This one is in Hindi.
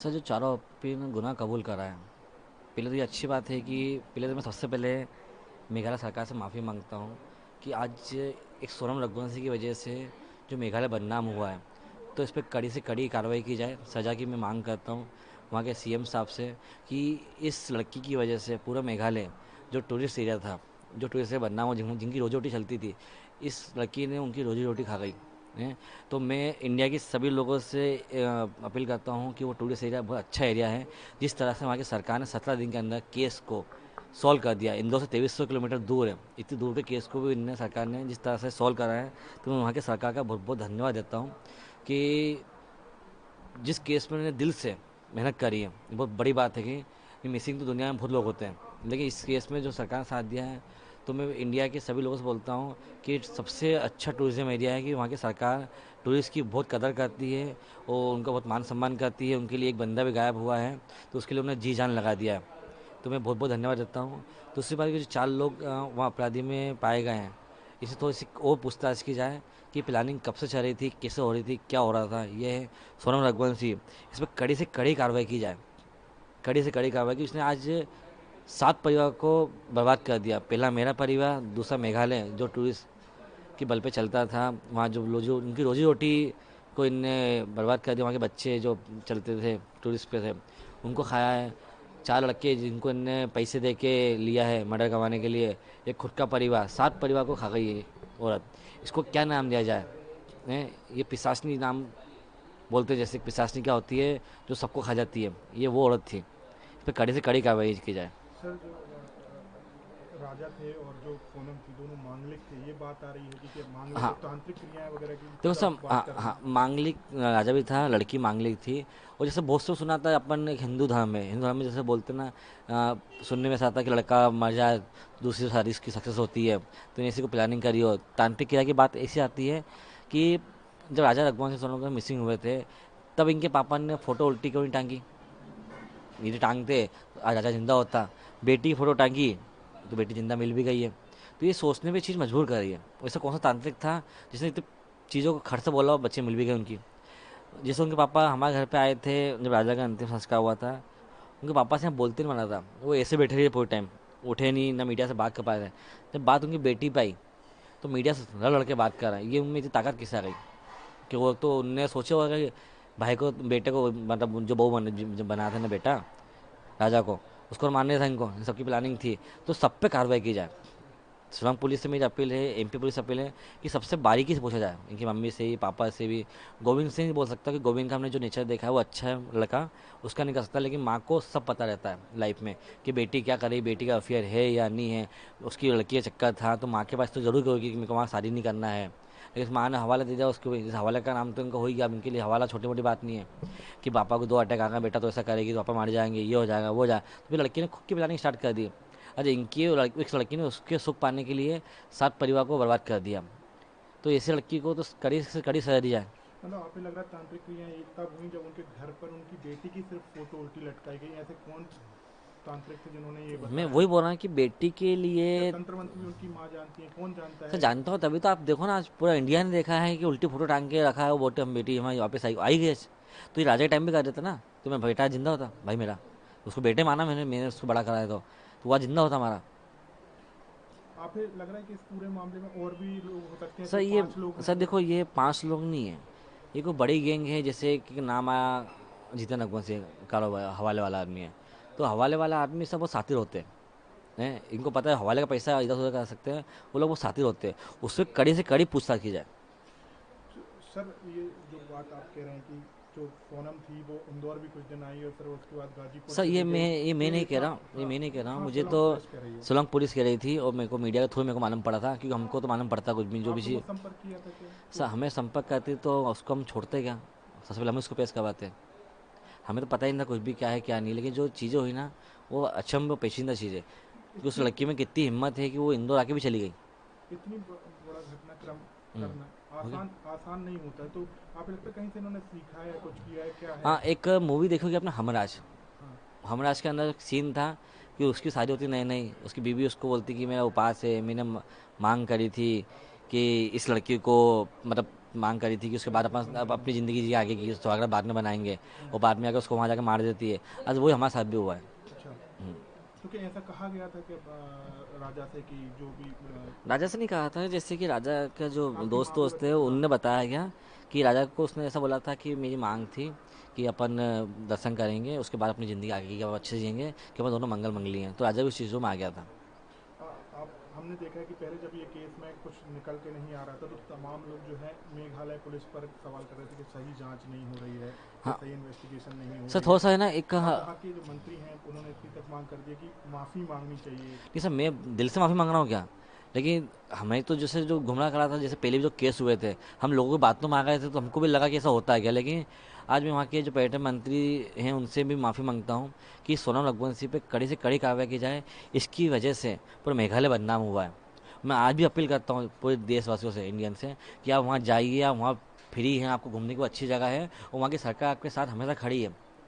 सर, जो चारों आरोपी ने गुनाह कबूल करा है। पहले तो ये अच्छी बात है कि पहले तो मैं सबसे पहले मेघालय सरकार से माफ़ी मांगता हूँ कि आज एक सोनम रघुवंशी की वजह से जो मेघालय बदनाम हुआ है, तो इस पर कड़ी से कड़ी कार्रवाई की जाए। सज़ा की मैं मांग करता हूँ वहाँ के सीएम साहब से कि इस लड़की की वजह से पूरा मेघालय जो टूरिस्ट एरिया था, जो टूरिस्ट से बदनाम हो, जिनकी रोजी रोटी चलती थी, इस लड़की ने उनकी रोजी रोटी खा गई है। तो मैं इंडिया की सभी लोगों से अपील करता हूँ कि वो टूरिस्ट एरिया बहुत अच्छा एरिया है। जिस तरह से वहाँ की सरकार ने 17 दिन के अंदर केस को सॉल्व कर दिया। इंदौर से 2300 किलोमीटर दूर है, इतनी दूर के केस को भी इन्हें सरकार ने जिस तरह से सॉल्व करा है, तो मैं वहाँ के सरकार का बहुत बहुत धन्यवाद देता हूँ कि जिस केस में उन्होंने दिल से मेहनत करी है। ये बहुत बड़ी बात है कि मिसिंग तो दुनिया में बहुत लोग होते हैं, लेकिन इस केस में जो सरकार ने साथ दिया है, तो मैं इंडिया के सभी लोगों से बोलता हूँ कि सबसे अच्छा टूरिज्म एरिया है कि वहाँ की सरकार टूरिस्ट की बहुत कदर करती है और उनका बहुत मान सम्मान करती है। उनके लिए एक बंदा भी गायब हुआ है, तो उसके लिए उन्होंने जी जान लगा दिया है। तो मैं बहुत बहुत धन्यवाद देता हूँ। दूसरी बात कि जो 4 लोग वहाँ अपराधी में पाए गए हैं, इसे थोड़ी सी और पूछताछ की जाए कि प्लानिंग कब से चल रही थी, कैसे हो रही थी, क्या हो रहा था। ये है सोनम रघुवंशी, इस पर कड़ी से कड़ी कार्रवाई की जाए। कड़ी से कड़ी कार्रवाई की। उसने आज 7 परिवार को बर्बाद कर दिया। पहला मेरा परिवार, दूसरा मेघालय जो टूरिस्ट के बल पे चलता था। वहाँ जो उनकी रोजी रोटी को इनने बर्बाद कर दिया। वहाँ के बच्चे जो चलते थे, टूरिस्ट पे थे, उनको खाया है। 4 लड़के जिनको इनने पैसे दे के लिया है मर्डर करवाने के लिए, एक खुद का परिवार, 7 परिवार को खा गई है औरत। इसको क्या नाम दिया जाए? ये पिशाचनी नाम बोलते हैं, जैसे पिशाचनी क्या होती है, जो सबको खा जाती है, ये वो औरत थी। इस पर कड़ी से कड़ी कार्रवाई की जाए। सर, जो राजा थे और जो पूनम थी दोनों मांगलिक थे, ये बात आ रही है कि मांगलिक जो हाँ, तांत्रिक क्रियाएं वगैरह की देखो कुछ सब, आप बात हाँ कर रहे हाँ, हैं। मांगलिक राजा भी था, लड़की मांगलिक थी। और जैसे बहुत से सुना था, अपन एक हिंदू धर्म है, हिंदू धर्म में जैसे बोलते ना, सुनने में ऐसा आता है कि लड़का मर जाए, दूसरी शादी इसकी सक्सेस होती है, तो इसी को प्लानिंग करी हो। तांत्रिक क्रिया की बात ऐसी आती है कि जब राजा रघुवंश सिंह सोलंकी मिसिंग हुए थे, तब इनके पापा ने फोटो उल्टी क्यों नहीं टांगी? यदि टांगते तो आज राजा जिंदा होता। बेटी की फोटो टांगी तो बेटी जिंदा मिल भी गई है। तो ये सोचने पे चीज़ मजबूर कर रही है। वैसे कौन सा तांत्रिक था जिसने इतनी चीज़ों को खर्च से बोला और बच्चे मिल भी गए उनकी? जैसे उनके पापा हमारे घर पे आए थे जब राजा का अंतिम संस्कार हुआ था, उनके पापा से हम बोलते नहीं माना था, वो ऐसे बैठे रहे पूरे टाइम, उठे नहीं ना, मीडिया से बात कर पाए थे। जब बात उनकी बेटी पे आई, तो मीडिया से लड़ लड़ के बात कर रहा है। ये उनमें इतनी ताकत किससे आ गई कि वो तो उनने सोचा होगा कि भाई को, बेटे को, मतलब जो बहू बना था ना बेटा, राजा को, उसको मारने था इनको, इन सबकी प्लानिंग थी। तो सब पे कार्रवाई की जाए। शिलांग पुलिस से मेरी अपील है, एमपी पुलिस से अपील है कि सबसे बारीकी से पूछा जाए, इनकी मम्मी से ही, पापा से भी। गोविंद से नहीं बोल सकता कि गोविंद का हमने जो नेचर देखा है वो अच्छा है लड़का, उसका नहीं कर सकता, लेकिन माँ को सब पता रहता है लाइफ में कि बेटी क्या करे, बेटी का अफेयर है या नहीं है, उसकी लड़की का चक्कर था, तो माँ के पास तो जरूर होगी कि मेरे को वहाँ शादी नहीं करना है। लेकिन माँ ने हवाला दे दिया उसको भी, इस हवाले का नाम तो इनको हो ही गया। अब इनके लिए हवाला छोटी मोटी बात नहीं है कि पापा को 2 अटैक आ गए, बेटा तो ऐसा करेगी तो पापा मार जाएंगे, ये हो जाएगा, वो हो जाएगा। तो फिर लड़की ने खुद की प्लानिंग स्टार्ट कर दी। अच्छा, इस लड़की ने उसके सुख पाने के लिए 7 परिवार को बर्बाद कर दिया। तो ऐसी लड़की को तो कड़ी से कड़ी सजा दी जाए। मतलब आप ही लग रहा है तांत्रिक क्रियाएं एक तब हुई जब उनके घर पर उनकी बेटी की सिर्फ फोटो उल्टी लटकाई गई। ऐसे कौन तांत्रिक थे जिन्होंने ये मैं बताया? वही बोल रहा हूँ कि बेटी के क्या लिए। तंत्र मंत्र भी उनकी माँ जानती है? कौन जानता सर है? जानता हूँ, तभी तो आप देखो ना, आज पूरा इंडिया ने देखा है कि उल्टी फोटो टांग के रखा है वो, बोटे हम बेटी हमारी वापस आई आई गई। तो ये राजा के टाइम भी कर देता ना, तो मैं बेटा जिंदा होता भाई मेरा, उसको बेटे माना मैंने मैंने उसको बड़ा कराया, तो वह जिंदा होता हमारा। आप ही लग रहा है कि इस पूरे मामले में और भी लोग हो सकते हैं, सर सिर्फ ये 5 लोग हैं सर जो? देखो, ये 5 लोग नहीं है, ये कोई बड़ी गैंग है। जैसे कि नाम आया जीतन अकबर से, कारोबार हवाले वाला आदमी है, तो हवाले वाला आदमी सब वो साथी होते हैं। इनको पता है हवाले का पैसा इधर उधर कर सकते हैं, वो लोग वो साथी होते हैं। उससे कड़ी से कड़ी पूछताछ की जाए। सर, ये जो बात आप कह रहे हैं कि जो सोनम थी वो इंदौर भी कुछ दिन आई और फिर उसके बाद गाजीपुर सर चली गई, ये मैं तो नहीं कह इतना। रहा हूँ, ये हाँ। मैं नहीं कह रहा हूँ, हाँ, मुझे सोलंग तो पुलिस कह रही है। सोलंग पुलिस कह रही थी, और मेरे को मीडिया के थ्रू मेरे को मालूम पड़ा था, क्योंकि हमको तो मालूम पड़ता कुछ भी जो भी आपने वो चीज़। संपर्क किया था क्या सर तो? हमें संपर्क करती तो उसको हम छोड़ते क्या? सबसे पहले हम उसको पेश करवाते। हमें तो पता ही नहीं था कुछ भी क्या है क्या नहीं, लेकिन जो चीज़ें हुई ना, वो अचंभ पेचीदा चीज़ है कि उस इतनी लड़की में कितनी हिम्मत है कि वो इंदौर आके भी चली गई। इतनी बड़ा घटनाक्रम हम्म, करना हो गया। आसान आसान नहीं होता है, तो आप लगता है कहीं से इन्होंने सीखा है, कुछ किया है, क्या है? हाँ, एक मूवी देखोगे अपना, हमराज। हाँ। हमराज के अंदर एक सीन था कि उसकी शादी होती नहीं नहीं, उसकी बीवी उसको बोलती कि मेरा उपास है, मैंने मांग करी थी कि इस लड़की को, मतलब मांग करी थी कि उसके बाद अपन अब अपनी ज़िंदगी जी आगे की सुहागरात बाद में बनाएंगे, और बाद में आकर उसको वहाँ जाकर मार देती है। आज वही हमारे साथ भी हुआ है। अच्छा, हम्म। तो क्या ऐसा कहा गया था कि राजा से कि जो भी राजा से नहीं कहा था, जैसे कि राजा का जो आपकी दोस्त माँ भी दोस्त थे हाँ। उनने बताया गया कि राजा को उसने ऐसा बोला था कि मेरी मांग थी कि अपन दर्शन करेंगे, उसके बाद अपनी ज़िंदगी आगे की अब अच्छे से जिएंगे, कि अपन दोनों मंगल मंगली हैं। तो राजा भी उस चीज़ों में आ गया था। आप हमने देखा है कि पहले जब ये केस में कुछ निकल के नहीं आ रहा था तो तमाम लोग जो है मेघालय पुलिस पर सवाल कर रहे थे कि सही जांच नहीं हो रही है या हाँ सही इन्वेस्टिगेशन नहीं हो सर, रही थोड़ा है। सा है ना एक अब हाँ, वहाँ के जो मंत्री हैं उन्होंने इतनी तक मांग कर दी है कि माफ़ी मांगनी चाहिए। नहीं सर, मैं दिल से माफ़ी मांग रहा हूँ क्या, लेकिन हमें तो जैसे जो गुमराह करा था, जैसे पहले भी जो केस हुए थे, हम लोगों की बातों में आ गए थे तो हमको भी लगा कि ऐसा होता है क्या। लेकिन आज मैं वहाँ के जो पर्यटन मंत्री हैं उनसे भी माफ़ी मांगता हूँ कि सोनम रघुवंशी पे कड़ी से कड़ी कार्रवाई की जाए। इसकी वजह से पूरा मेघालय बदनाम हुआ है। मैं आज भी अपील करता हूँ पूरे देशवासियों से, इंडियन से, कि आप वहाँ जाइए, आप वहाँ फ्री हैं, आपको घूमने की वो अच्छी जगह है, और वहाँ की सरकार आपके साथ हमेशा खड़ी है।